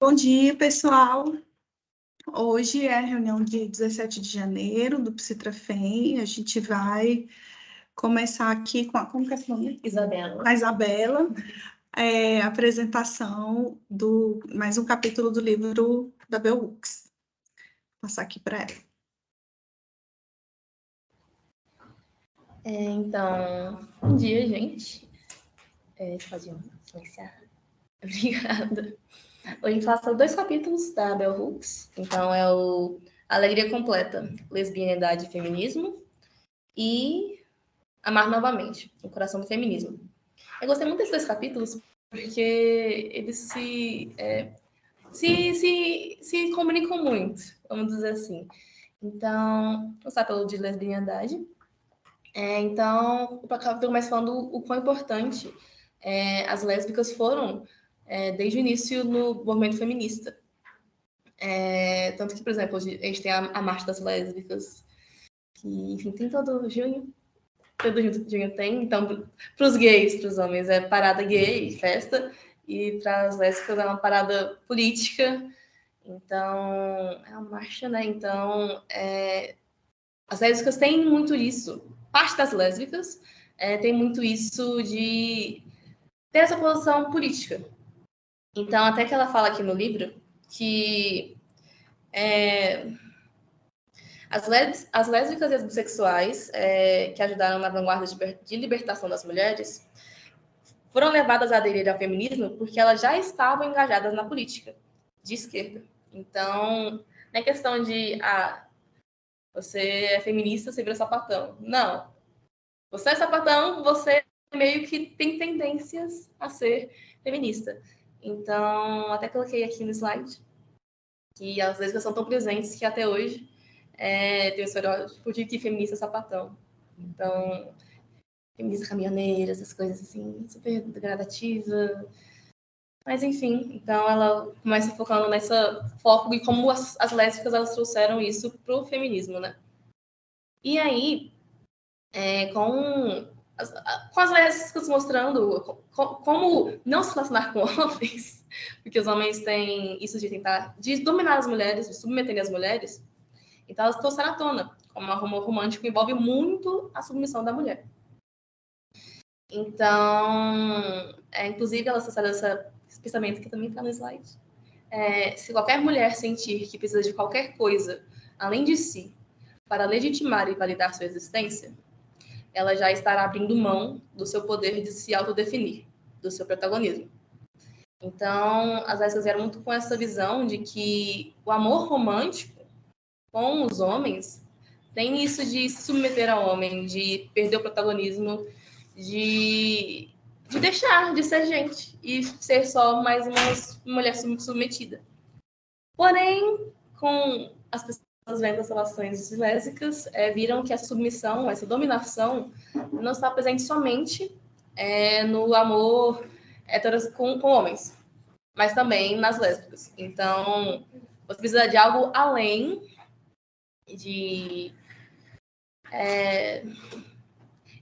Bom dia, pessoal. Hoje é a reunião de 17 de janeiro do Psitrafem. A gente vai começar aqui com como que é seu nome? Isabela. A Isabela, a apresentação do mais um capítulo do livro da Bell Hooks. Vou passar aqui para ela. Então, bom dia, gente. Pode iniciar. Obrigada. Hoje a gente fala sobre 2 capítulos da Bell Hooks. Então, é o Alegria Completa, Lesbianidade e Feminismo, e Amar Novamente, O Coração do Feminismo. Eu gostei muito desses 2 capítulos porque eles se comunicam muito, vamos dizer assim. Então, vou começar pelo de lesbianidade. Então, o capítulo começa falando o quão importante as lésbicas foram desde o início no movimento feminista. Tanto que, por exemplo, a gente tem a Marcha das Lésbicas, que, enfim, tem todo junho. Todo junho tem. Então, para os gays, para os homens, é parada gay, festa. E para as lésbicas é uma parada política. Então, é uma marcha, né? Então, as lésbicas têm muito isso. Parte das lésbicas tem muito isso de ter essa posição política. Então, até que ela fala aqui no livro que as lésbicas e as bissexuais que ajudaram na vanguarda de libertação das mulheres foram levadas a aderir ao feminismo porque elas já estavam engajadas na política de esquerda. Então, não é questão de você é feminista, você vira sapatão. Não. Você é sapatão, você meio que tem tendências a ser feminista. Então, até coloquei aqui no slide que as lésbicas são tão presentes que até hoje tem o estereótipo de que feminista é sapatão. Então, feminista caminhoneira, essas coisas assim, super degradativa. Mas, enfim, então ela começa focando nessa foco e como as lésbicas elas trouxeram isso pro feminismo, né? E aí, com as lésbicas mostrando como não se relacionar com homens, porque os homens têm isso de dominar as mulheres, de submeter as mulheres, então elas trouxeram à tona, como o amor romântico envolve muito a submissão da mulher. Então, inclusive, elas trouxeram esse pensamento que também está no slide. Se qualquer mulher sentir que precisa de qualquer coisa além de si para legitimar e validar sua existência, ela já estará abrindo mão do seu poder de se autodefinir, do seu protagonismo. Então, as lésbicas vieram muito com essa visão de que o amor romântico com os homens tem isso de se submeter ao homem, de perder o protagonismo, de deixar de ser gente e ser só mais uma mulher submetida. Porém, com as pessoas vendo as relações lésbicas, viram que essa submissão, essa dominação, não está presente somente no amor com homens, mas também nas lésbicas. Então, você precisa de algo além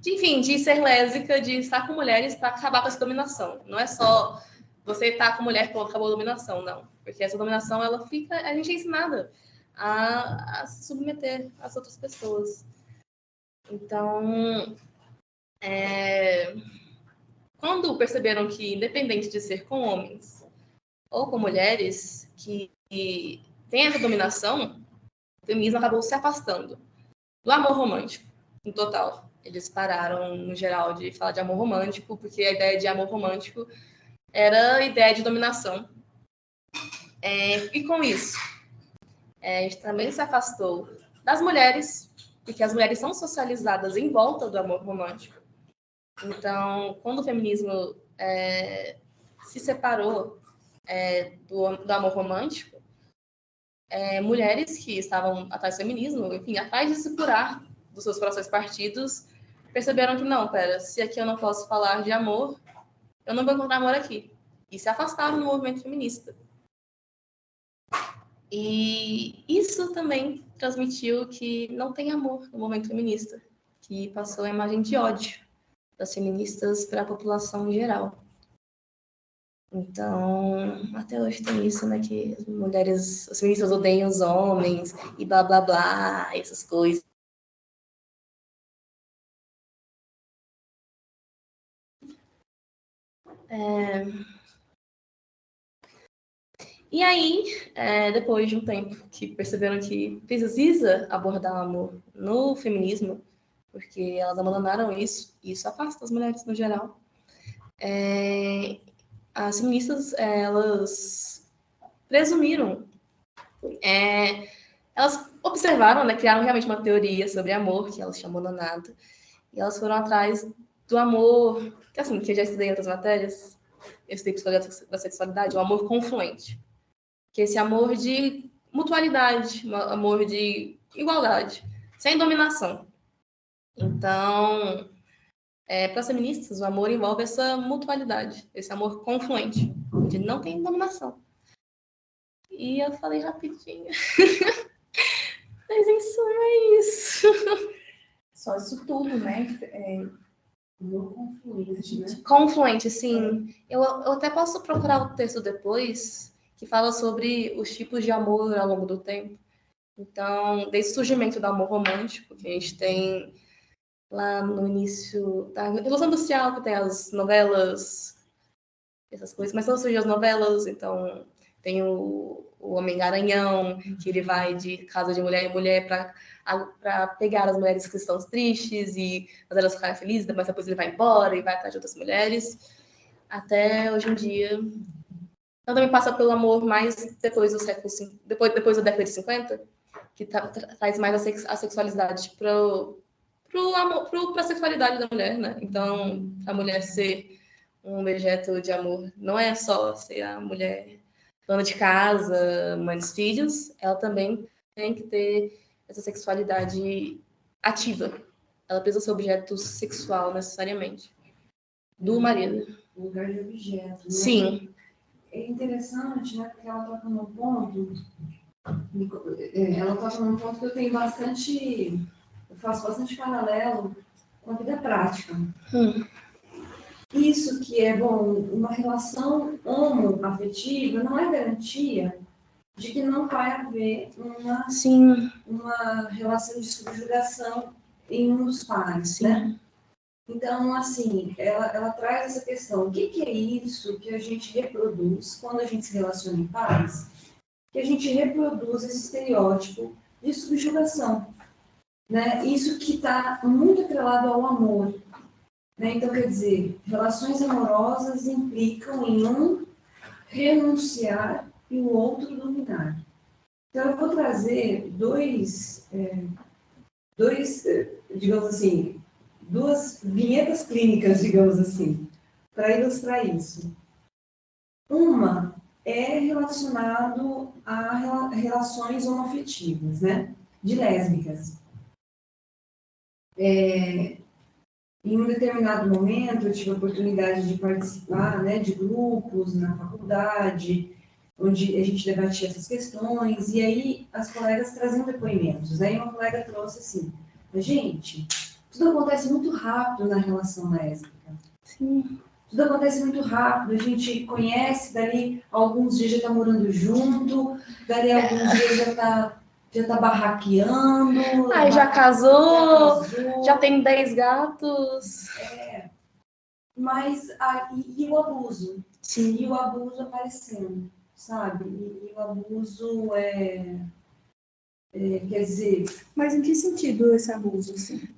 enfim, de ser lésbica, de estar com mulheres para acabar com essa dominação. Não é só você estar com mulher que acabou a dominação, não. Porque essa dominação, ela fica... A gente é ensinada a se submeter às outras pessoas. Então, quando perceberam que, independente de ser com homens ou com mulheres que tem essa dominação, o feminismo acabou se afastando do amor romântico, no total. Eles pararam, no geral, de falar de amor romântico, porque a ideia de amor romântico era a ideia de dominação. E com isso, a gente também se afastou das mulheres, porque as mulheres são socializadas em volta do amor romântico. Então, quando o feminismo se separou do amor romântico, mulheres que estavam atrás do feminismo, enfim, atrás de se curar dos seus próprios partidos, perceberam que não, se aqui eu não posso falar de amor, eu não vou encontrar amor aqui. E se afastaram do movimento feminista. E isso também transmitiu que não tem amor no movimento feminista, que passou a imagem de ódio das feministas para a população em geral. Então, até hoje tem isso, né? Que as mulheres, as feministas odeiam os homens e blá blá blá, essas coisas. E aí, depois de um tempo que perceberam que precisa abordar o amor no feminismo, porque elas abandonaram isso, e isso afasta as mulheres no geral, as feministas, elas presumiram, elas observaram, né, criaram realmente uma teoria sobre amor, que elas chamam Nonato, e elas foram atrás do amor, que assim, que eu já estudei em outras matérias, eu estudei psicologia da sexualidade, o amor confluente, que é esse amor de mutualidade, um amor de igualdade, sem dominação. Então, para as feministas, o amor envolve essa mutualidade, esse amor confluente, onde não tem dominação. E eu falei rapidinho. Mas em suma é isso. Só isso tudo, né? Amor confluente, né? Confluente, sim. Eu até posso procurar o texto depois, que fala sobre os tipos de amor ao longo do tempo. Então, desde o surgimento do amor romântico, que a gente tem lá no início da Revolução Industrial, que tem as novelas, essas coisas, mas quando surgem as novelas, então tem o Homem-Garanhão, que ele vai de casa de mulher em mulher para pegar as mulheres que estão tristes e fazer elas ficarem felizes, mas depois ele vai embora e vai atrás de outras mulheres, até hoje em dia. Então também passa pelo amor mais depois do século depois da década de 50, que traz mais a sexualidade para a sexualidade da mulher, né? Então, a mulher ser um objeto de amor não é só ser a mulher dona de casa, mãe dos filhos, ela também tem que ter essa sexualidade ativa. Ela precisa ser objeto sexual necessariamente do marido. Um lugar de objeto. Né? Sim. É interessante, né? Porque ela toca num ponto. Ela toca num ponto que eu tenho bastante. Eu faço bastante paralelo com a vida prática. Isso que é bom, uma relação homoafetiva não é garantia de que não vai haver uma relação de subjugação em um dos pares, né? Então, assim, ela traz essa questão, o que é isso que a gente reproduz quando a gente se relaciona em pares? Que a gente reproduz esse estereótipo de subjugação, né? Isso que está muito atrelado ao amor. Né? Então, quer dizer, relações amorosas implicam em um renunciar e o outro dominar. Então, eu vou trazer digamos assim, duas vinhetas clínicas, digamos assim, para ilustrar isso. Uma é relacionado a relações homoafetivas, né? De lésbicas. Em um determinado momento, eu tive a oportunidade de participar, né, de grupos na faculdade, onde a gente debatia essas questões, e aí as colegas traziam depoimentos. Né? E uma colega trouxe assim, gente, tudo acontece muito rápido na relação lésbica. Sim. Tudo acontece muito rápido, a gente conhece, dali alguns dias já está morando junto, dali alguns dias já tá barraqueando. Ai, já casou, já tem 10 gatos. Mas, e o abuso? Sim. E o abuso aparecendo, sabe? E o abuso quer dizer... Mas em que sentido esse abuso, assim?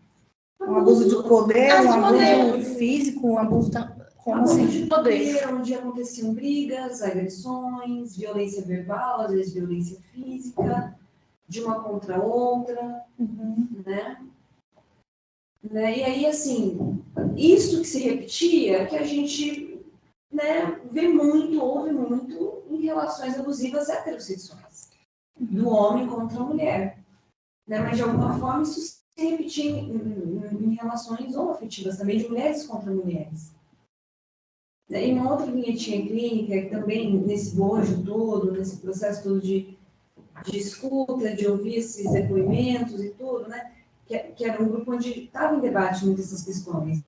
Um abuso de poder, um abuso físico, um abuso... Como assim? De poder, onde aconteciam brigas, agressões, violência verbal, às vezes violência física, de uma contra a outra, né? E aí, assim, isso que se repetia, que a gente, né, ouve muito em relações abusivas heterossexuais, do homem contra a mulher. Né? Mas, de alguma forma, isso se repetia em relações homoafetivas também, de mulheres contra mulheres. E uma outra vinhetinha clínica, que também, nesse bojo todo, nesse processo todo de escuta, de ouvir esses depoimentos e tudo, né? Que era um grupo onde estava em debate muitas dessas questões.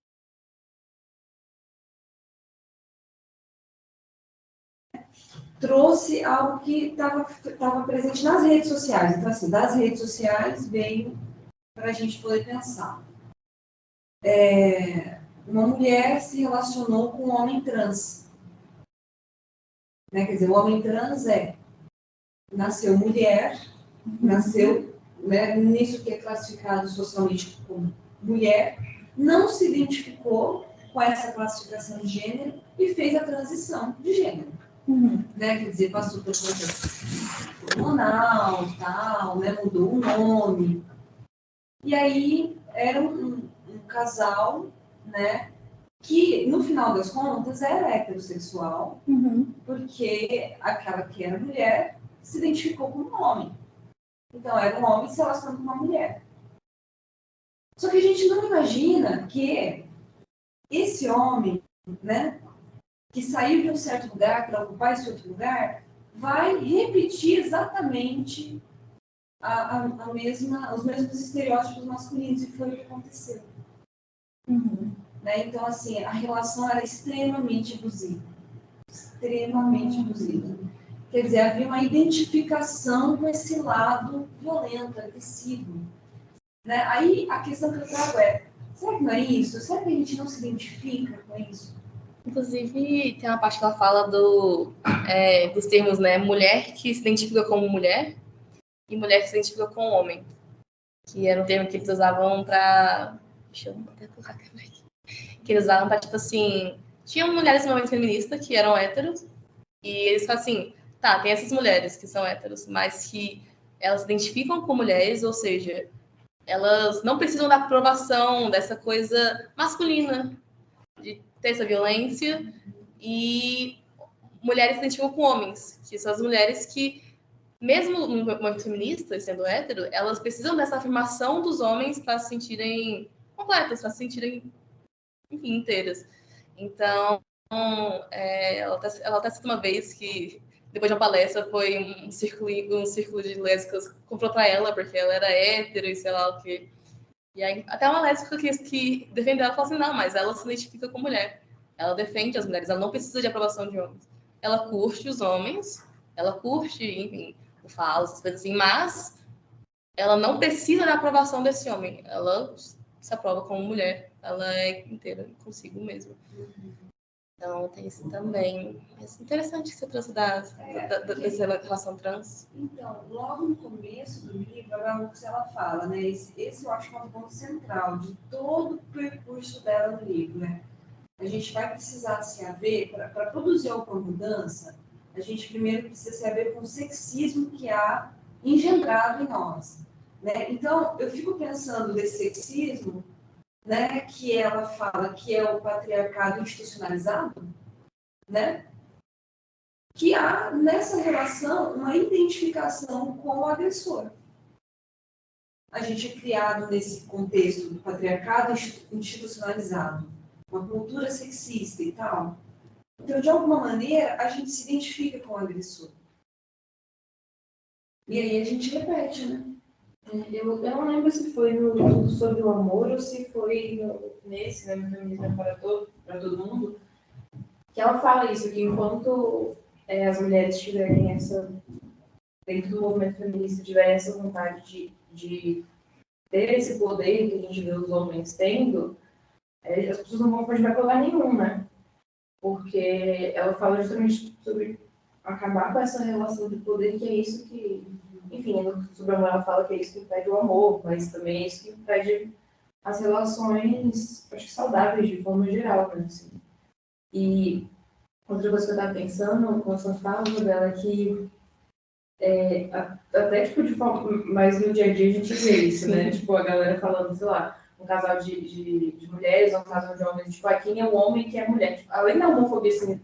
trouxe algo que estava presente nas redes sociais. Então, assim, das redes sociais veio para a gente poder pensar. Uma mulher se relacionou com um homem trans. Né? Quer dizer, o homem trans nasceu mulher, nasceu, né, nisso que é classificado socialmente como mulher, não se identificou com essa classificação de gênero e fez a transição de gênero. Né? Quer dizer, passou por processo hormonal, tal, né? Mudou o nome. E aí era um casal, né? Que no final das contas era heterossexual, porque aquela que era mulher se identificou como um homem. Então era um homem se relacionando com uma mulher. Só que a gente não imagina que esse homem, né? Que saiu de um certo lugar para ocupar esse outro lugar, vai repetir exatamente os mesmos estereótipos masculinos, e foi o que aconteceu. Né? Então, assim, a relação era extremamente abusiva. Extremamente abusiva. Quer dizer, havia uma identificação com esse lado violento, agressivo. Né? Aí, a questão que eu trago será que não é isso? Será que a gente não se identifica com isso? Inclusive, tem uma parte que ela fala dos termos, né? Mulher que se identifica como mulher e mulher que se identifica com homem. Que era um termo que eles usavam para... Deixa eu até colocar aqui. Que eles usavam para, tipo assim... Tinham mulheres no movimento feminista que eram héteros. E eles falam assim... Tá, tem essas mulheres que são héteros, mas que elas se identificam como mulheres, ou seja... Elas não precisam da aprovação dessa coisa masculina, de ter essa violência, e mulheres se identificam com homens, que são as mulheres que, mesmo no movimento feminista, sendo hétero, elas precisam dessa afirmação dos homens para se sentirem completas, para se sentirem, enfim, inteiras. Então, ela até cita uma vez que, depois de uma palestra, foi um círculo de lésbicas comprou para ela, porque ela era hétero e sei lá o quê. E aí, até uma lésbica que defendeu ela falou assim, não, mas ela se identifica como mulher. Ela defende as mulheres, ela não precisa de aprovação de homens. Ela curte os homens, ela curte, enfim, o falo, essas coisas assim, mas ela não precisa da aprovação desse homem. Ela se aprova como mulher, ela é inteira consigo mesma. Então, tem isso também. É interessante que você trouxe dessa relação trans. Então, logo no começo do livro, a Lux, ela fala, né? Esse eu acho que é um ponto central de todo o percurso dela no livro, né? A gente vai precisar se haver, para produzir alguma mudança, a gente primeiro precisa se haver com o sexismo que há engendrado em nós, né? Então, eu fico pensando desse sexismo, né, que ela fala que é o patriarcado institucionalizado, né, que há nessa relação uma identificação com o agressor. A gente é criado nesse contexto do patriarcado institucionalizado, uma cultura sexista e tal. Então, de alguma maneira, a gente se identifica com o agressor. E aí a gente repete, né? Eu não lembro se foi no Tudo Sobre o Amor ou se foi nesse, né, no Feminismo para todo mundo, que ela fala isso, que enquanto as mulheres tiverem dentro do movimento feminista, tiverem essa vontade de ter esse poder que a gente vê os homens tendo, as pessoas não vão partir para lugar nenhum, né? Porque ela fala justamente sobre acabar com essa relação de poder, que é isso que... Enfim, sobre o amor ela fala que é isso que impede o amor, mas também é isso que impede as relações, acho que saudáveis, de forma geral, né? Assim. E outra coisa que eu estava pensando, quando você fala dela, é que até tipo, de forma mais no dia a dia a gente vê isso, né? Tipo, a galera falando, sei lá, um casal de mulheres, um casal de homens, tipo, quem é o homem e quem é a mulher. Tipo, além da homofobia assim,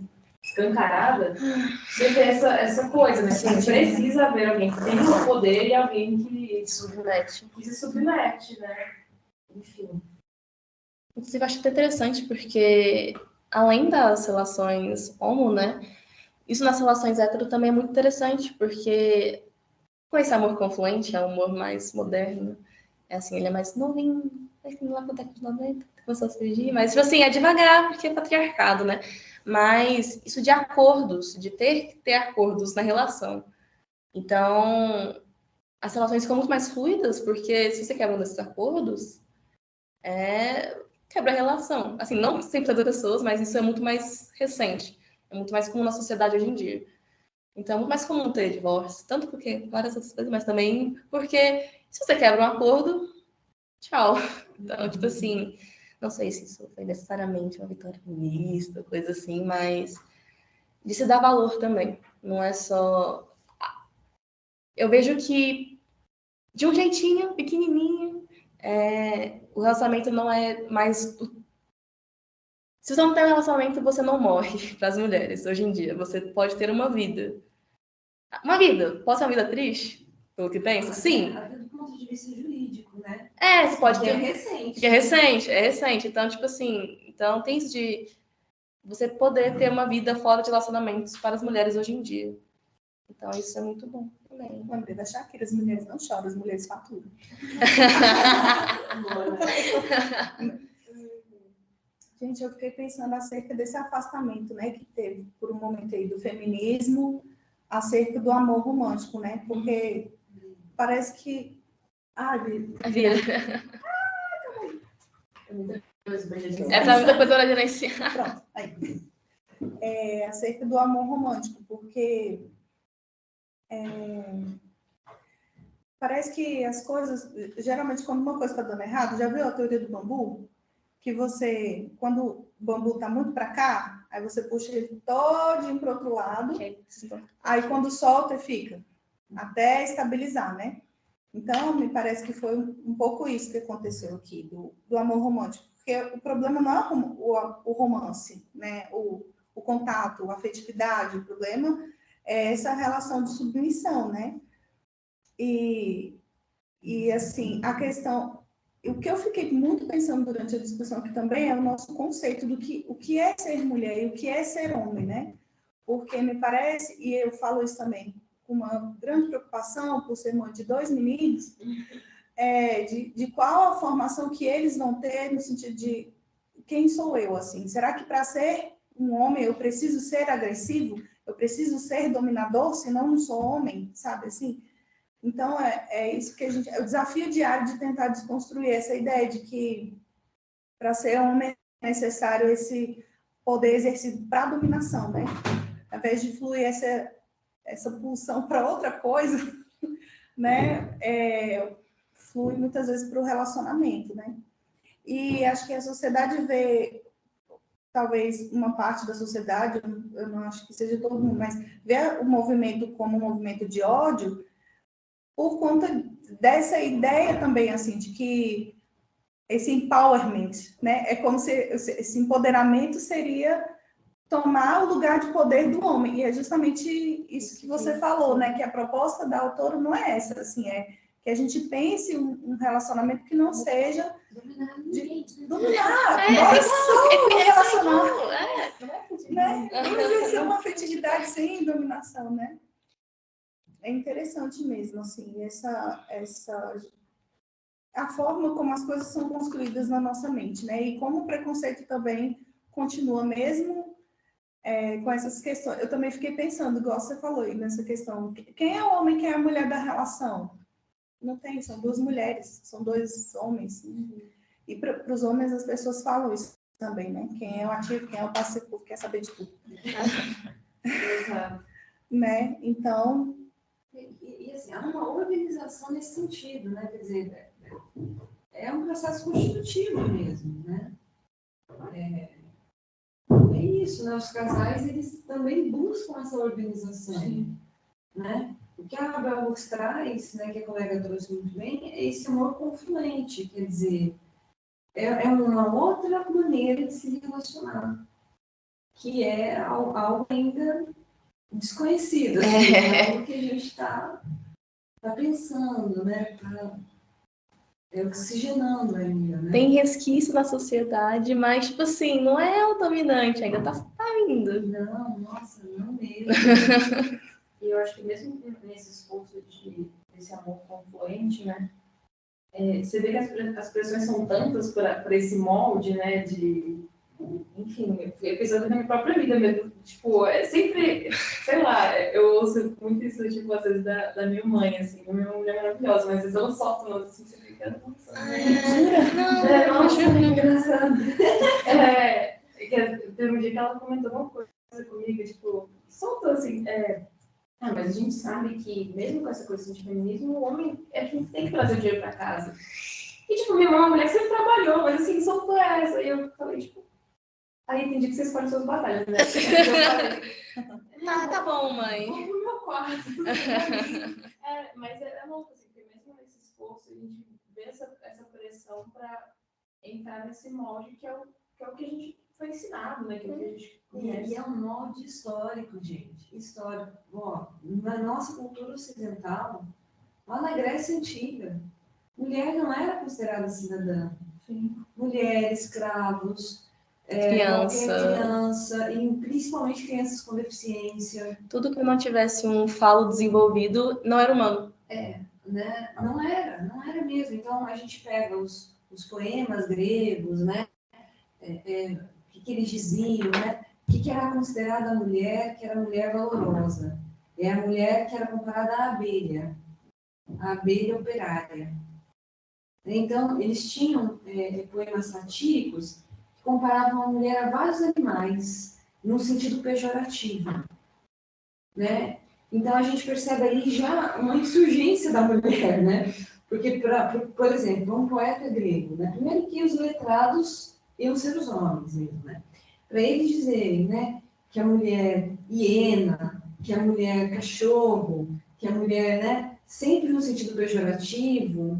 escancarada, você vê essa coisa, né? Assim, precisa haver alguém que tem o poder e alguém que se submete, né? Enfim. Inclusive, eu acho até interessante, porque além das relações homo, né? Isso nas relações hétero também é muito interessante, porque com esse amor confluente, é um amor mais moderno, é assim, ele é mais novinho, lá com a década de 90, começou a surgir, mas, tipo assim, é devagar, porque é patriarcado, né? mas isso de acordos, de ter que ter acordos na relação. Então, as relações ficam muito mais fluidas, porque se você quebra um desses acordos, quebra a relação. Assim, não sempre das pessoas, mas isso é muito mais recente. É muito mais comum na sociedade hoje em dia. Então, é muito mais comum ter divórcio. Tanto porque várias outras coisas, mas também porque se você quebra um acordo, tchau. Então, tipo assim, não sei se isso foi necessariamente uma vitória feminista, coisa assim, mas de se dar valor também. Não é só... Eu vejo que, de um jeitinho pequenininho, o relacionamento não é mais... Se você não tem um relacionamento, você não morre para as mulheres hoje em dia. Você pode ter uma vida. Uma vida. Pode ser uma vida triste? Pelo que pensa? Sim. Até do ponto de vista jurídico, né? Você pode ter... É recente. Que é recente. Então, tipo assim... Então, tem isso de você poder ter uma vida fora de relacionamentos para as mulheres hoje em dia. Então, isso é muito bom também. Lembrei da Shakira, as mulheres não choram, as mulheres faturam. Gente, eu fiquei pensando acerca desse afastamento, né, que teve por um momento aí do feminismo, acerca do amor romântico, né? Porque parece que... Vira. É pra muita coisa para gerenciar. Pronto, aí. Acerca do amor romântico, porque parece que as coisas, geralmente quando uma coisa está dando errado, já viu a teoria do bambu? Que você, quando o bambu está muito para cá, aí você puxa ele todinho para o outro lado, aí quando solta fica, até estabilizar, né? Então, me parece que foi um pouco isso que aconteceu aqui, do amor romântico. Porque o problema não é o romance, né? O contato, a afetividade, o problema é essa relação de submissão, né? E assim, a questão... O que eu fiquei muito pensando durante a discussão aqui também é o nosso conceito do que o que é ser mulher e o que é ser homem, né? Porque me parece, e eu falo isso também com uma grande preocupação por ser mãe de 2 meninos, de qual a formação que eles vão ter no sentido de quem sou eu, assim? Será que para ser um homem eu preciso ser agressivo? Eu preciso ser dominador, senão não sou homem, sabe assim? Então, isso que é o desafio diário de tentar desconstruir essa ideia de que para ser homem é necessário esse poder exercido para a dominação, né? Ao invés de fluir essa pulsão para outra coisa, né? Flui muitas vezes para o relacionamento, né? E acho que a sociedade vê, talvez uma parte da sociedade, eu não acho que seja todo mundo, mas vê o movimento como um movimento de ódio, por conta dessa ideia também, assim, de que esse empowerment, né? É como se esse empoderamento seria tomar o lugar de poder do homem. E é justamente isso que você falou, né? Que a proposta da autora não é essa, assim, que a gente pense um relacionamento que não seja dominar, não exercer uma afetividade sem dominação, né? É interessante mesmo, assim, a forma como as coisas são construídas na nossa mente, né? E como o preconceito também continua mesmo com essas questões. Eu também fiquei pensando, igual você falou aí, nessa questão, quem é o homem e quem é a mulher da relação? Não tem, são 2 mulheres, são 2 homens. E para os homens as pessoas falam isso também, né? Quem é o ativo, quem é o passivo, quer saber de tudo. Exato. Né? Então... E assim, há uma organização nesse sentido, né? Quer dizer, é um processo constitutivo mesmo, né? É isso, né? Os casais, eles também buscam essa organização, né? O que a Bell Hooks traz, né, que a colega trouxe muito bem, é esse amor confluente, quer dizer, é uma outra maneira de se relacionar, que é algo ainda desconhecido, assim, é algo que a gente está pensando, né? Oxigenando ainda, né? Tem resquício na sociedade, mas, tipo assim, não é o dominante, ainda tá indo. Não, nossa, não mesmo. E eu acho que mesmo nesse esforço desse amor confluente, né? Você vê que as pressões são tantas por esse molde, né? De enfim, eu fui episódio da minha própria vida mesmo. Tipo, é sempre, sei lá, eu ouço muito isso, tipo, às vezes da minha mãe, assim. A minha mulher é maravilhosa, mas às vezes ela solta umas assim, você fica, nossa, nossa, que engraçado. Teve um dia que ela comentou uma coisa comigo, tipo, soltou assim, mas a gente sabe que, mesmo com essa coisa de feminismo, o homem, a gente tem que trazer o dinheiro pra casa. E, tipo, minha mãe, a mulher sempre trabalhou, mas assim, soltou essa. E eu falei, tipo, aí entendi que você escolhe suas batalhas, né? Eu falei, Tá bom, mãe. vamos pro meu quarto. Mas é louco, assim, porque mesmo nesse esforço, a gente vê essa pressão pra entrar nesse molde que é o que a gente foi ensinado, né? Que é o que a gente conhece. E é um molde histórico, gente. Histórico. Ó, na nossa cultura ocidental, lá na Grécia Antiga, mulher não era considerada cidadã. Sim. Mulher, escravos, Criança. qualquer criança, e principalmente crianças com deficiência. Tudo que não tivesse um falo desenvolvido não era humano. Né? Não era mesmo. Então a gente pega os poemas gregos, né? O que eles diziam, né? O que era considerada a mulher, que era a mulher valorosa? É a mulher que era comparada à abelha, a abelha operária. Então, eles tinham poemas satíricos que comparavam a mulher a vários animais, num sentido pejorativo. Né? Então, a gente percebe aí já uma insurgência da mulher, né? Porque, por exemplo, um poeta grego, né? Primeiro que os letrados iam ser os homens mesmo, né? Para eles dizerem, né, que a mulher hiena, que a mulher cachorro, que a mulher, né, sempre no sentido pejorativo,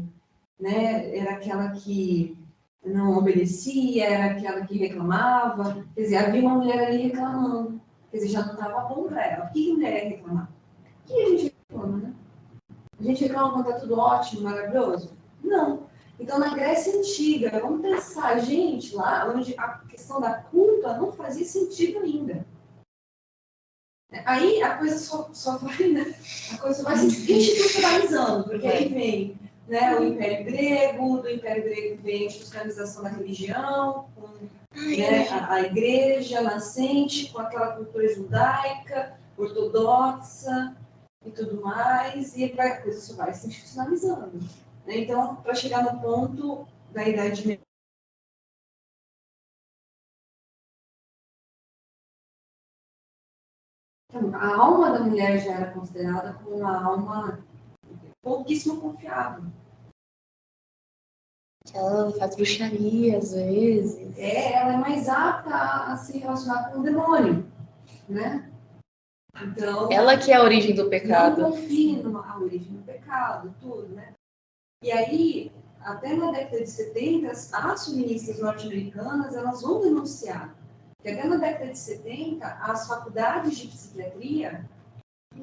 né, era aquela que não obedecia, era aquela que reclamava. Quer dizer, havia uma mulher ali reclamando. Quer dizer, já não estava bom para ela. O que mulher é reclamar? O que a gente reclama, né? A gente reclama quando está tudo ótimo, maravilhoso? Não. Então, na Grécia Antiga, vamos pensar, gente, lá onde a questão da culpa não fazia sentido ainda. Aí a coisa só vai, né? A coisa vai se institucionalizando, porque aí vem, né, o Império Grego, do Império Grego vem a institucionalização da religião, com, né, a igreja nascente, com aquela cultura judaica, ortodoxa e tudo mais, e a coisa só vai se institucionalizando. Né? Então, para chegar no ponto da Idade Média, a alma da mulher já era considerada como uma alma pouquíssimo confiável. Ela faz bruxaria às vezes. Ela é mais apta a se relacionar com o demônio, né? Então, Ela que é a origem do pecado. Não confia na origem do pecado, tudo, né? E aí, até na década de 70, as feministas norte-americanas, elas vão denunciar que até na década de 70, as faculdades de psiquiatria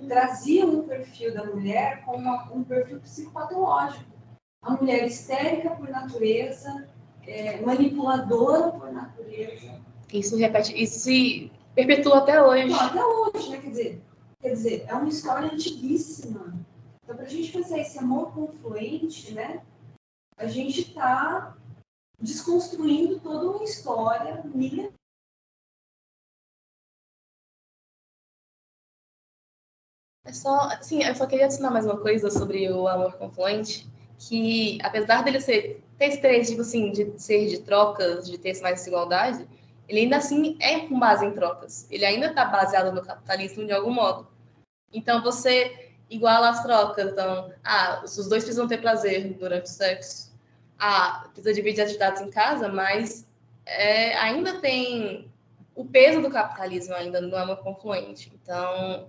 traziam o perfil da mulher como um perfil psicopatológico. A mulher histérica por natureza, manipuladora por natureza. Isso repete, isso se perpetua até hoje. Não, até hoje, né? Quer dizer, é uma história antiguíssima. Então, para a gente fazer esse amor confluente, né? A gente está desconstruindo toda uma história milenar. Eu só queria adicionar mais uma coisa sobre o amor confluente, que apesar dele ter experiência, tipo assim, de ser de trocas, de ter mais desigualdade, ele ainda assim é com base em trocas. Ele ainda está baseado no capitalismo de algum modo. Então você iguala as trocas. Então, os dois precisam ter prazer durante o sexo. Precisa dividir as atividades em casa, mas ainda tem o peso do capitalismo ainda no amor confluente. Então,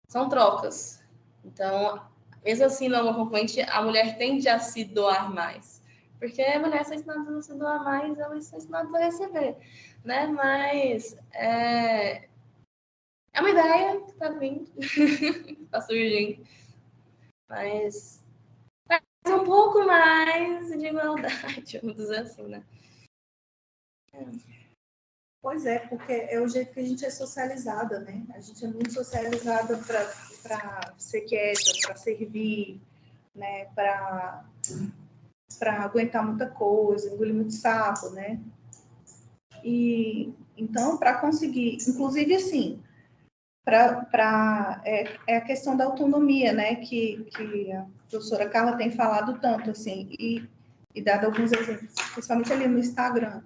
são trocas. Então, mesmo assim, no amor confluente, a mulher tende a se doar mais. Porque a mulher são ensinadas a se doar mais, elas são ensinadas a receber. Né? Mas é uma ideia que está vindo, está surgindo. Mas um pouco mais de igualdade, vamos dizer assim, né? Pois é, porque é o jeito que a gente é socializada, né? A gente é muito socializada para ser quieta, para servir, né? Para aguentar muita coisa, engolir muito sapo, né? E então, para conseguir, inclusive assim, é a questão da autonomia, né, que a professora Carla tem falado tanto, assim, e dado alguns exemplos, principalmente ali no Instagram,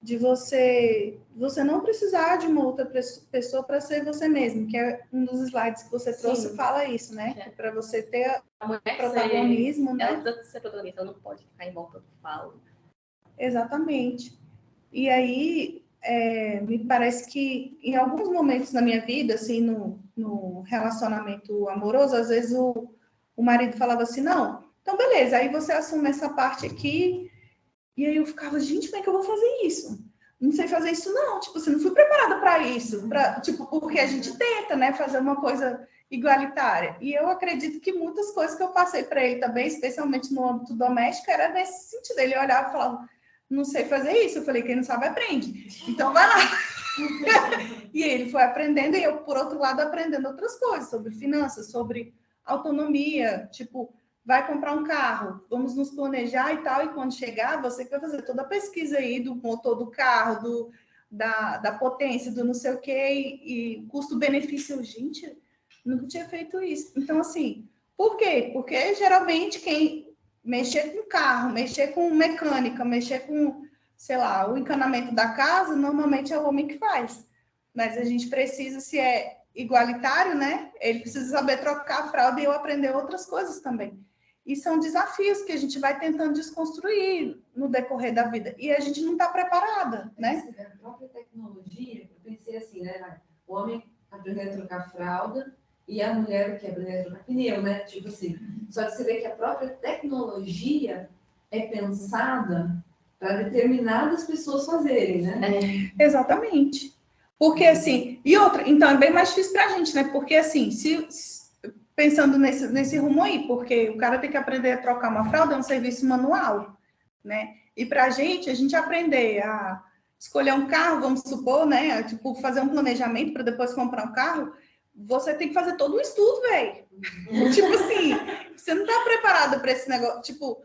de você não precisar de uma outra pessoa para ser você mesmo, que é um dos slides que você trouxe. Sim. Fala isso, né? É. Para você ter a mulher protagonismo, né? Ela precisa ser protagonista, ela não pode ficar em volta do falo. Exatamente. E aí, me parece que em alguns momentos na minha vida, assim, no relacionamento amoroso, às vezes o marido falava assim, não, então beleza, aí você assume essa parte aqui. E aí eu ficava, gente, como é que eu vou fazer isso? Não sei fazer isso, não. Tipo, assim, não fui preparada para isso. Tipo, porque a gente tenta, né, fazer uma coisa igualitária. E eu acredito que muitas coisas que eu passei para ele também, especialmente no âmbito doméstico, era nesse sentido. Ele olhava e falava, não sei fazer isso. Eu falei, quem não sabe, aprende. Então, vai lá. E ele foi aprendendo, e eu, por outro lado, aprendendo outras coisas, sobre finanças, sobre autonomia, tipo... vai comprar um carro, vamos nos planejar e tal, e quando chegar, você que vai fazer toda a pesquisa aí do motor do carro, da potência, do não sei o quê, e custo-benefício. Gente, nunca tinha feito isso. Então, assim, por quê? Porque geralmente quem mexer com carro, mexer com mecânica, mexer com, sei lá, o encanamento da casa, normalmente é o homem que faz. Mas a gente precisa, se é igualitário, né? Ele precisa saber trocar a fralda e eu aprender outras coisas também. E são desafios que a gente vai tentando desconstruir no decorrer da vida. E a gente não está preparada, né? A própria tecnologia, eu pensei assim, né? O homem aprendeu a trocar fralda e a mulher que aprendeu a trocar pneu, né? Tipo assim. Só que você vê que a própria tecnologia é pensada para determinadas pessoas fazerem, né? Exatamente. Porque assim, e outra, então é bem mais difícil para a gente, né? Porque assim, pensando nesse rumo aí, porque o cara tem que aprender a trocar uma fralda, é um serviço manual, né? E para a gente aprender a escolher um carro, vamos supor, né? Tipo, fazer um planejamento para depois comprar um carro, você tem que fazer todo um estudo, velho. Tipo assim, você não está preparada para esse negócio, tipo,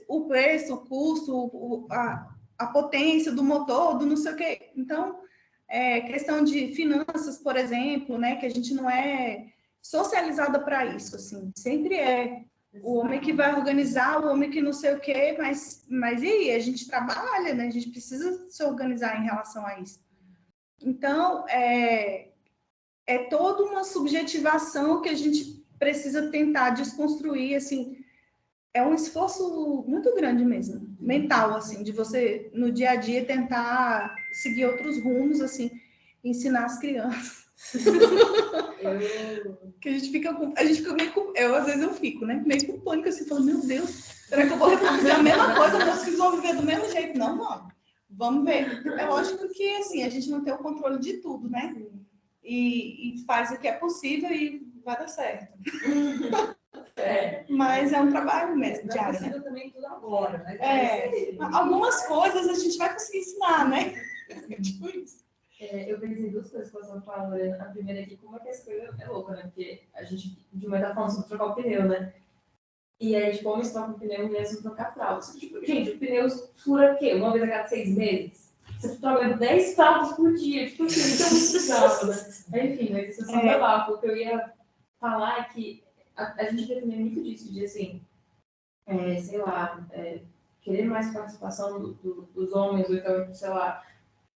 o preço, o custo, a potência do motor, do não sei o quê. Então, questão de finanças, por exemplo, né? Que a gente não é socializada para isso, assim, sempre é o homem que vai organizar, o homem que não sei o quê, mas e aí? A gente trabalha, né? A gente precisa se organizar em relação a isso. Então, é toda uma subjetivação que a gente precisa tentar desconstruir, assim, é um esforço muito grande mesmo, mental, assim, de você, no dia a dia, tentar seguir outros rumos, assim, ensinar as crianças. Que a gente fica meio com, às vezes eu fico, né, meio com pânico, assim, falando, meu Deus, será que eu vou reproduzir a mesma coisa, meus filhos vão viver do mesmo jeito? Não, vamos ver. É lógico que, assim, a gente não tem o controle de tudo, né, e faz o que é possível e vai dar certo. Mas é um trabalho mesmo, diário, né? Não é possível também tudo agora, né? Algumas coisas a gente vai conseguir ensinar, né? Tipo isso. Eu pensei duas coisas que você falou. A primeira aqui, como é que essa coisa é louca, né? Porque a gente, de uma tá falando sobre trocar o pneu, né? E aí, tipo, homens trocam o pneu e mulheres vão trocar fralda. Tipo, gente, o pneu fura o quê? Uma vez a cada 6 meses? Você troca 10 fraldas por dia. Tipo assim, então muito bizarro, né? Enfim, mas isso é só desabafo. O que eu ia falar é que a gente vê também muito disso, de assim, sei lá, querer mais participação dos homens, ou então, sei lá,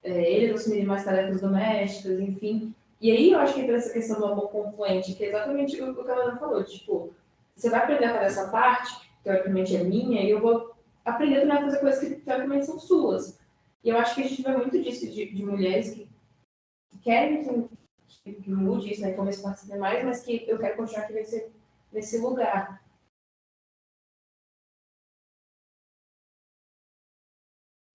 eles assumirem mais tarefas domésticas, enfim. E aí eu acho que entra essa questão do amor confluente, que é exatamente o que a Ana falou, tipo, você vai aprender a fazer essa parte, que teoricamente é minha, e eu vou aprender também a fazer coisas que teoricamente são suas. E eu acho que a gente vê muito disso de mulheres que querem que mude isso, né, que comece a participar mais, mas que eu quero continuar aqui nesse lugar.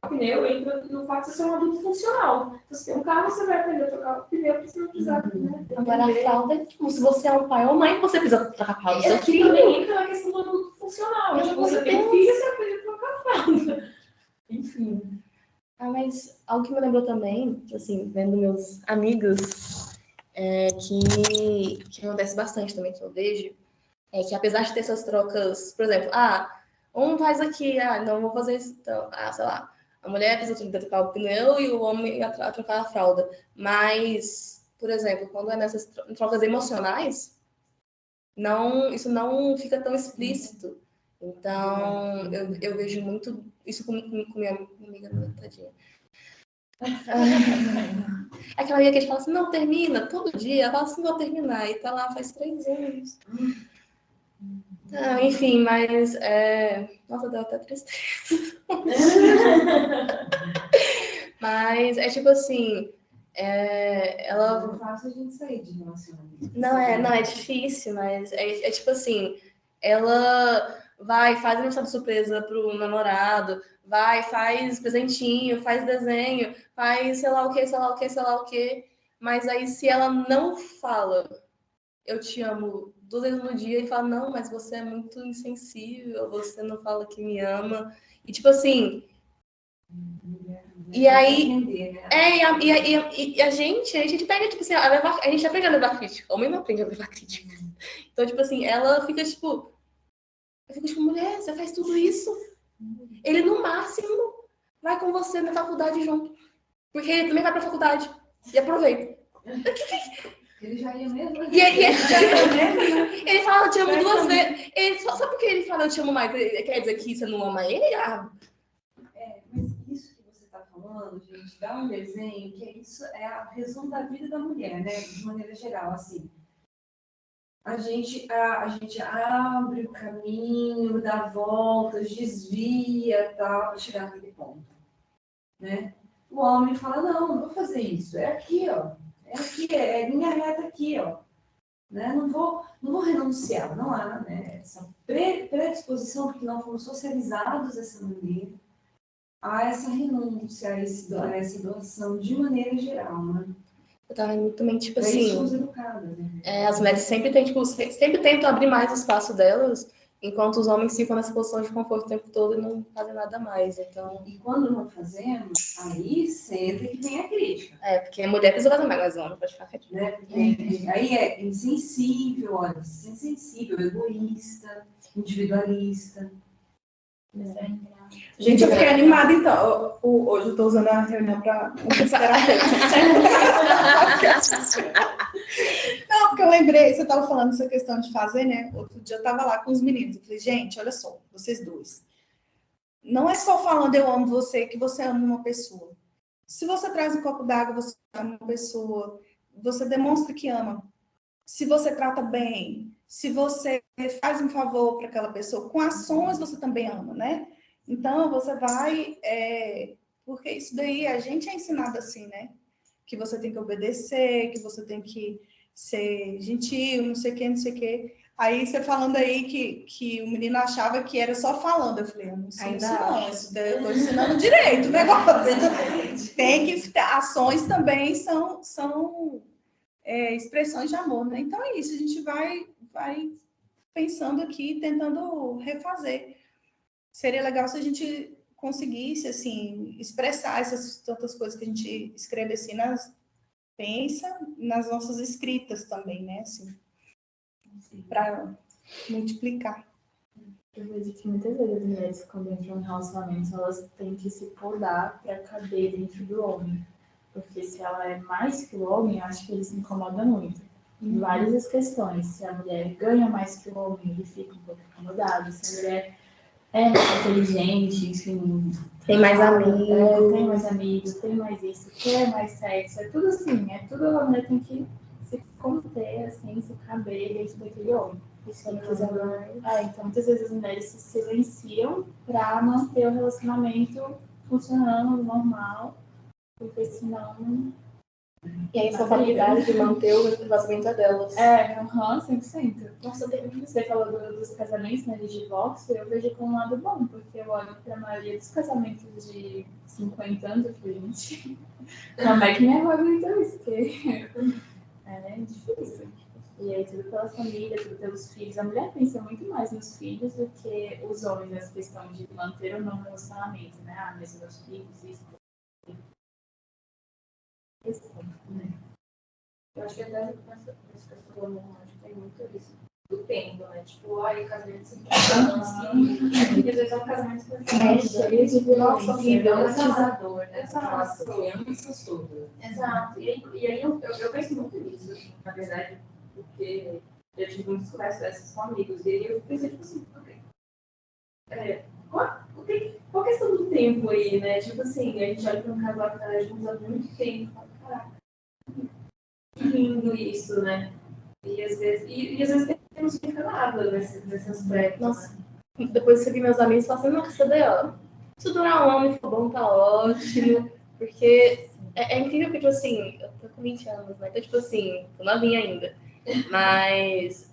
O pneu entra no fato de você ser um adulto funcional. Se você tem um carro, você vai aprender a trocar o pneu para você não precisar. Né? Agora, a fralda é tipo, se você é um pai ou mãe, você precisa trocar a fralda do seu filho. Também entra na questão do adulto funcional. Tipo, você tem filho, você aprende a trocar a fralda. Enfim. Mas algo que me lembrou também, assim, vendo meus amigos, que acontece bastante também, que eu vejo, é que apesar de ter essas trocas, por exemplo, um faz aqui, não vou fazer isso, então, sei lá, A mulher precisa trocar o pneu e o homem a trocar a fralda. Mas, por exemplo, quando é nessas trocas emocionais, isso não fica tão explícito. Então, eu vejo muito isso com minha amiga, tadinha. Aquela amiga que a gente fala assim, não, termina, todo dia. Ela fala assim, vou terminar. E tá lá faz 3 anos. Enfim, mas... Nossa, deu até tristeza. Mas é tipo assim... ela... Não é fácil a gente sair de relacionamento. Não é difícil, mas é tipo assim... Ela faz aniversário de surpresa pro namorado, faz presentinho, faz desenho, faz sei lá o que, sei lá o que, sei lá o que. Mas aí se ela não fala, eu te amo 2 vezes no dia e fala, não, mas você é muito insensível, você não fala que me ama. E tipo assim... E aí... a gente pega, tipo assim, a gente aprende a levar crítica. Homem não aprende a levar crítica. Então, tipo assim, ela fica, tipo... Eu fico, tipo, mulher, você faz tudo isso? Ele, no máximo, vai com você na faculdade junto. Porque ele também vai pra faculdade. E aproveita. Ele já ia mesmo? Ele fala, eu te amo 2 vezes. Só porque ele fala, eu te amo mais, quer dizer que você não ama ele? Mas isso que você está falando, gente, dá um desenho que isso é a resumo da vida da mulher, né? De maneira geral, assim. A gente abre o caminho, dá voltas, desvia, tal, para chegar naquele ponto, né? O homem fala, não vou fazer isso, é aqui, ó. É aqui, é linha reta aqui, ó. Né? Não vou renunciar, não há, né? Essa predisposição, porque não fomos socializados dessa maneira, a essa renúncia, a essa doação, de maneira geral, né? Eu tava também, tipo Daí assim... somos educadas, né? As mulheres sempre tentam abrir mais o espaço delas, enquanto os homens ficam nessa posição de conforto o tempo todo e não fazem nada mais. Então... E quando não fazemos, aí sempre que vem a crítica. Porque a mulher precisa fazer mais, mas o homem pode ficar quietinho. Né? Aí é insensível, olha, insensível, egoísta, individualista. Gente, eu fiquei animada, então. Hoje eu estou usando a reunião para considerar Não, porque eu lembrei, você estava falando dessa questão de fazer, né? Outro dia eu estava lá com os meninos. Eu falei, gente, olha só, vocês dois. Não é só falando eu amo você que você ama uma pessoa. Se você traz um copo d'água, você ama uma pessoa. Você demonstra que ama. Se você trata bem, se você faz um favor para aquela pessoa, com ações você também ama, né? Então, você vai... porque isso daí, a gente é ensinado assim, né? Que você tem que obedecer, que você tem que ser gentil, não sei o que, não sei o que. Aí, você falando aí que o menino achava que era só falando. Eu falei, eu não ensino isso não, isso daí eu estou ensinando direito o negócio. Tem que... Ações também são expressões de amor, né? Então é isso, a gente vai pensando aqui, tentando refazer. Seria legal se a gente conseguisse, assim, expressar essas tantas coisas que a gente escreve assim, pensa nas nossas escritas também, né? Assim, para multiplicar. Eu vejo que muitas vezes as mulheres, quando entram em relacionamentos, elas têm que se podar para caber dentro do homem. Porque se ela é mais que o homem, eu acho que ele se incomoda muito. Em várias questões. Se a mulher ganha mais que o homem, ele fica um pouco incomodado. Se a mulher é mais inteligente, enfim... Tem mais amigos. Tem mais amigos, tem mais isso, quer mais sexo. É tudo assim, a mulher tem que se conter, assim, se caber dentro daquele homem. Então, muitas vezes as mulheres se silenciam para manter o relacionamento funcionando normal, porque senão... E a responsabilidade de manter o relacionamento é delas. 100%. Nossa, você falou dos casamentos, né, de divórcio, eu vejo como um lado bom, porque eu olho para a maioria dos casamentos de 50 anos, eu falei, gente, como é que minha avó aguentou isso? Porque é difícil. E aí, tudo pela família, tudo pelos filhos. A mulher pensa muito mais nos filhos do que os homens nessa questão de manter ou não o relacionamento, né? Mas meus filhos, isso. Eu acho que até nessa questão do amor, acho que tem muito isso. do tempo, né? Tipo, ai, o casamento de 50 anos, que às vezes é um casamento cheio de violência, horrível, Traumatizador, né? Exato. Crianças todas. Exato. E aí eu penso muito nisso, assim, na verdade, porque eu tive muitas conversas dessas com amigos, e aí eu pensei, tipo assim, qual a questão do tempo aí, né? Tipo assim, a gente olha para um casal que tá juntos há muito tempo e fala, caraca, que lindo isso, né? E às vezes não significa nada nesse aspecto. Nossa, depois que eu vi meus amigos e falei assim, nossa, cadê, ó? Se durar um ano e for bom, tá ótimo. Porque é incrível que, tipo assim, eu tô com 20 anos, né? Então, tipo assim, tô novinha ainda. Mas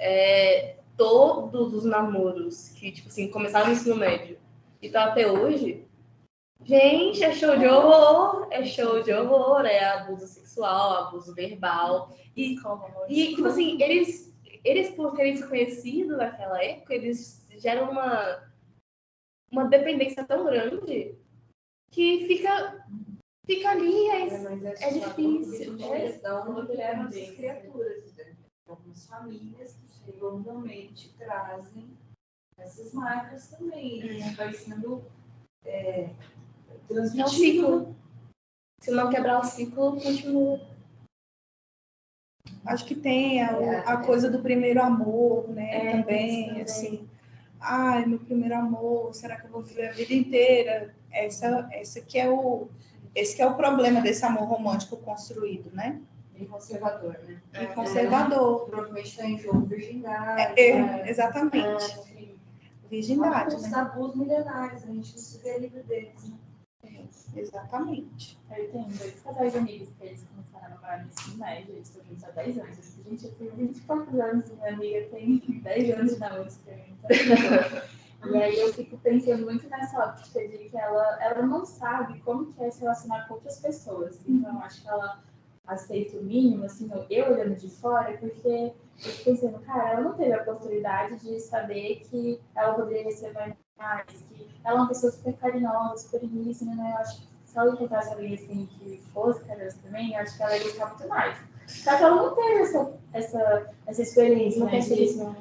todos os namoros que, tipo assim, começaram no ensino médio e tá até hoje, gente, é show de horror. É show de horror, é abuso sexual, abuso verbal. E tipo assim, eles por terem se conhecido naquela época, eles geram uma dependência tão grande que fica ali, é difícil. Questão que eram essas criaturas, né? Algumas famílias que chegam realmente trazem essas marcas também. Vai sendo É um transmitido. ciclo. Se não quebrar o ciclo, continua. Acho que tem a coisa do primeiro amor, né? Também, assim. Ai, meu primeiro amor, será que eu vou viver a vida inteira? Esse que é o problema desse amor romântico construído, né? E conservador, né? E conservador. Provavelmente está em jogo virgindade. Exatamente. Virgindade, Os né? tabus milenares, a gente não se vê livre deles, né? Exatamente. Eu tenho 2 casais de amigos que eles começaram a namorar no ensino médio, eles estão juntos há 10 anos. Gente, eu tenho 20 e poucos anos e minha amiga tem 10 anos de namoro experimentando. E aí eu fico pensando muito nessa ótica de que ela não sabe como que é se relacionar com outras pessoas. Então, eu acho que ela aceita o mínimo, assim, eu olhando de fora, porque eu fico pensando, cara, ela não teve a oportunidade de saber que ela poderia receber mais, que ela é uma pessoa super carinhosa, super rígida, né? Eu acho que se ela encontrasse alguém assim que fosse carinhosa também, eu acho que ela ia gostar muito mais. Só que ela não teve essa experiência, Não né? pensa nisso, não.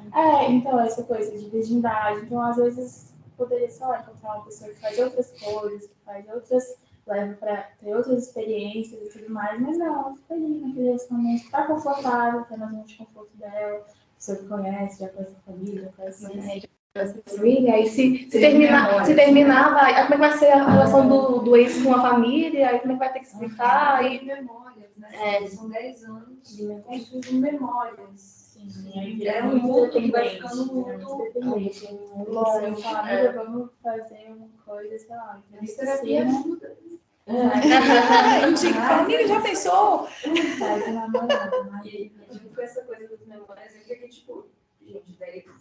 Então, essa coisa de virgindade. Então, às vezes, poderia só encontrar uma pessoa que faz outras coisas, que faz outras, leva para ter outras experiências e tudo mais, mas não, ela fica ali naquele relacionamento, tá confortável, tá na zona de conforto dela, a pessoa que conhece, já conhece a família, já conhece E aí, se terminar, vai. Aí, como é que vai ser a relação do ex com a família? Aí, como é que vai ter que explicar? Tem memórias, né? São 10 anos construindo memórias. Sim, e aí É vira um muito luto que vai dependente, ficando dependente. longo. Assim, fala, amiga, vamos fazer uma coisa, sei lá, Mas terapia ajuda. Amiga, já pensou? Faz namorado, né? E com essa coisa das memórias, eu fiquei tipo, gente,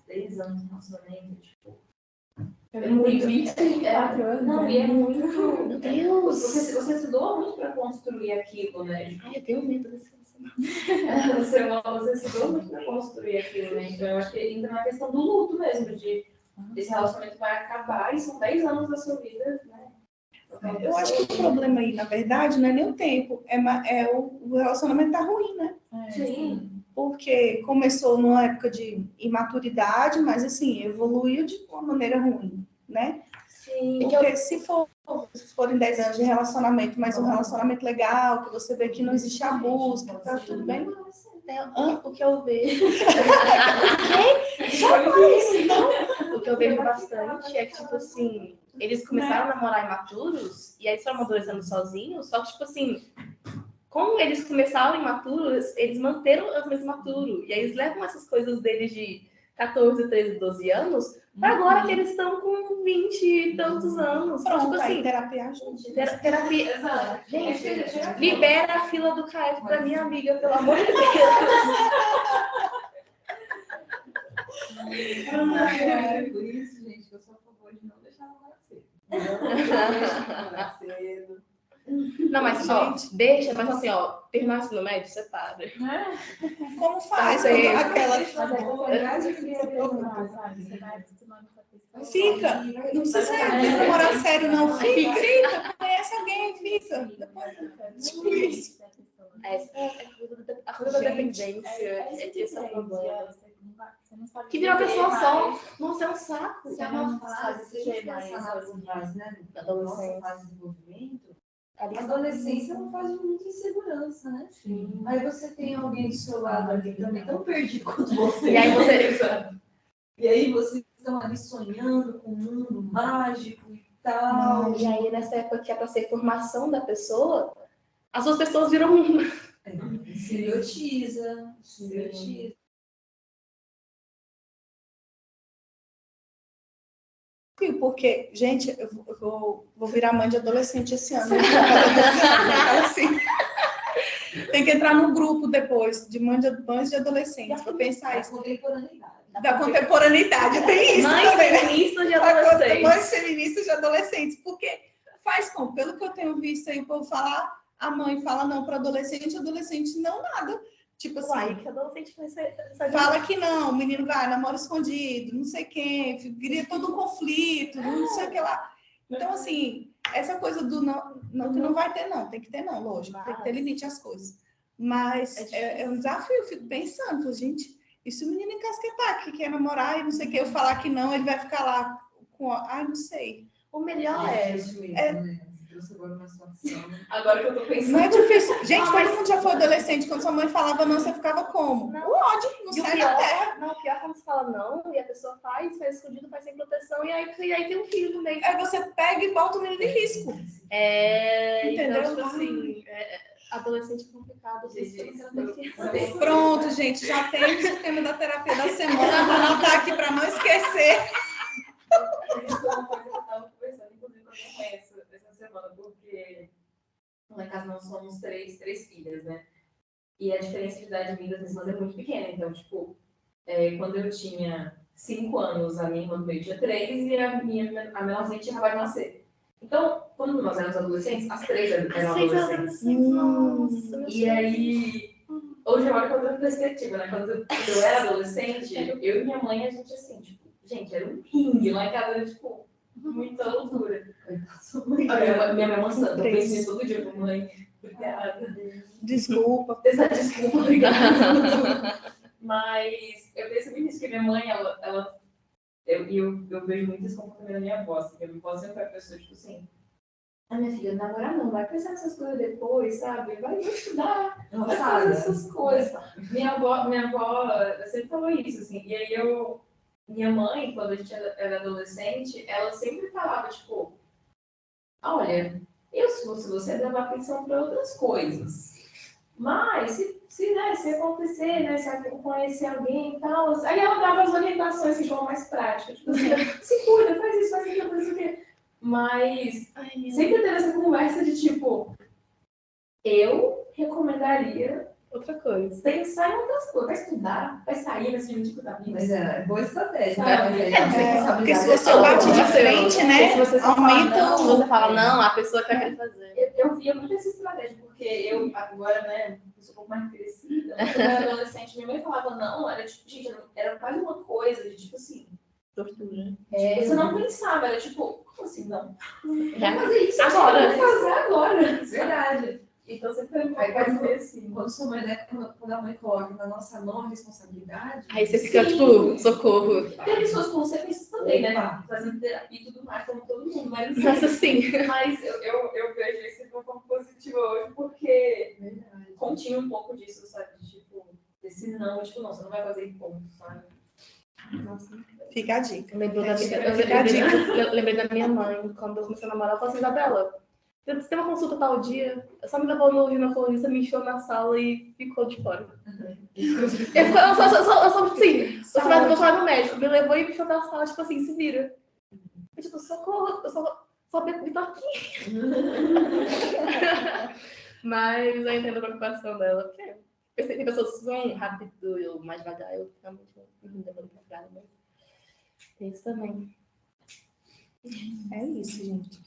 10 anos de relacionamento, tipo. É muito, 24 anos. Não, e é muito. Meu Deus! Você se doa muito pra construir aquilo, né? Ai, eu tenho medo desse Você se doa muito pra construir aquilo, né? Então eu acho que entra na questão do luto mesmo, de esse relacionamento vai acabar e são 10 anos da sua vida, né? Eu acho que o problema aí, na verdade, não é nem o tempo, o relacionamento tá ruim, né? Sim. Porque começou numa época de imaturidade, mas assim, evoluiu de uma maneira ruim, né? Sim. Porque se forem 10 anos de relacionamento, mas um relacionamento legal, que você vê que não existe abuso, que tá tudo bem, O que eu vejo. O que eu vejo bastante é que, tipo assim, eles começaram a namorar imaturos e aí estão amadurecendo sozinhos, só que, tipo assim, como eles começaram imaturos, eles manteram os mesmos imaturos. E aí eles levam essas coisas deles de 14, 13, 12 anos para agora que eles estão com 20 e tantos anos. Pronto, tipo aí assim, terapia ajuda. terapia. Exato. Gente, libera a fila do CAEF pra minha amiga, pelo amor de Deus. Por isso, gente, eu sou a favor de não deixar namorar cedo. Não deixa namorar cedo. Não, mas ó, deixa, mas assim, ó, terminar o ensino médio, separa. Como faz? Aquela Mas é oportunidade que você vai acostumando com a pessoa. Fica. Não precisa namorar sério, não. Fica. Conhece alguém, fica. Depois, tipo isso. A coisa da dependência, esse é o problema. Você não sabe Que vira uma viver pessoa só. mais. Nossa, é um saco. É uma fase, se a gente pensar na nossa fase, né? Da Na nossa adolescência. fase de desenvolvimento, a Ali adolescência é uma fase de muita insegurança, né? Sim. Aí você tem alguém do seu lado ali também tão perdido quanto você. E aí você. E aí vocês estão ali sonhando com um mundo mágico e tal. E aí, nessa época que é pra ser formação da pessoa, as duas pessoas viram uma. Estereotiza. Porque, gente, eu vou virar mãe de adolescente esse ano. Então, assim, tem que entrar no grupo depois de mães de adolescentes para pensar isso. Da contemporaneidade, tem isso Mães também, né? feministas de adolescentes. Mães feministas de adolescentes, porque faz como? Pelo que eu tenho visto aí, o povo falar, a mãe fala não para adolescente não nada. Tipo assim, Uai, que adolescente vai ser. fala que não, o menino vai, namora escondido, não sei quem, cria todo um conflito, não sei o que lá. Então, assim, essa coisa do não que não vai ter, não, tem que ter, não, lógico, tem que ter limite às coisas. Mas é um desafio, eu fico pensando, gente, e se o menino encasquetar que quer namorar e não sei o que, eu falar que não, ele vai ficar lá com. Ai, não sei. O melhor é. Agora que eu tô pensando. Não é difícil. Gente, todo mundo já foi adolescente. Quando sua mãe falava não, você ficava como? Não. O ódio, não E o sai da pior, terra. não, o pior é quando você fala não, e a pessoa faz escondido, faz sem proteção, e aí tem um filho no meio. Aí você pega e bota o menino em risco. Entendeu? Então, tipo assim, adolescente é complicado. Pronto, gente, já temos o tema da terapia da semana. Vou anotar aqui para não esquecer. Isso é uma coisa que eu tava conversando, inclusive, com a minha mãe essa semana, porque lá em casa nós somos três filhas, né? E a diferença de idade minha das minhas irmãs é muito pequena. Então, tipo, quando eu tinha 5 anos, a minha irmã do meio tinha 3 e a menorzinha tinha acabado de nascer. Então, quando nós éramos adolescentes, as 3 eram adolescentes. Nossa, E aí, hoje eu olho com outra perspectiva, né? Quando eu era adolescente, eu e minha mãe, a gente assim, tipo, gente, era um ringue. Lá em casa era, tipo, muita loucura. Minha mãe santa, eu penso nisso todo dia com mãe. Obrigada. Desculpa. Desculpa, obrigada. Mas eu percebi nisso, que minha mãe, eu vejo muito esse comportamento da minha avó, assim, que a minha avó sempre foi a pessoa, tipo assim, minha filha, namorar não, vai pensar nessas coisas depois, sabe? Vai estudar, vai fazer essas coisas. Minha avó sempre falou isso, assim, e aí minha mãe, quando a gente era adolescente, ela sempre falava, tipo, olha, se fosse você, dava atenção para outras coisas. Mas, se acontecer, né, se conhecer alguém e tal, aí ela dava as orientações de forma mais prática. Tipo assim, se cuida, faz isso, faz aquilo, faz aquilo. Mas sempre teve essa conversa de tipo, eu recomendaria outra coisa. Pensar em outras coisas, vai estudar, vai sair, vai se divertir com a vida. Mas é boa estratégia. Porque se você bate de frente, né? Se você Aumenta se você fala não, a pessoa quer querer fazer. Eu via muito essa estratégia, porque eu agora, né, eu sou um pouco mais crescida, mas quando eu era adolescente, minha mãe falava não, era tipo, gente, era quase uma coisa de tipo assim. Tortura. Você não pensava, era tipo, como assim, não? Já fazer isso agora. Vou fazer agora. Verdade. Então sempre vai ser assim. Quando sua mãe, né, quando a mãe coloca na nossa mão a responsabilidade. Aí você fica, tipo, socorro. Tem pessoas com consequências também, né? Fazendo terapia e tudo mais, como todo mundo. Mas Nossa, sim. Mas eu vejo isso de uma forma positiva hoje, porque continha um pouco disso, sabe? Tipo, esse não, tipo, não, você não vai fazer ponto, sabe? Nossa, fica a dica. Eu lembrei da minha mãe, quando eu comecei a namorar, ela falou assim, Isabela, você tem uma consulta tal dia, eu só me levou no ginecologista, me encheu na sala e ficou de fora. Eu só assim, você vai falar no médico, me levou e me encheu na sala, tipo assim, se vira. Eu, tipo, socorro, eu só me tô aqui. Mas eu entendo a preocupação dela, porque tem pessoas que vão rápido, eu mais devagar, eu realmente não demoro pra cá, mas tem isso também. É isso, gente.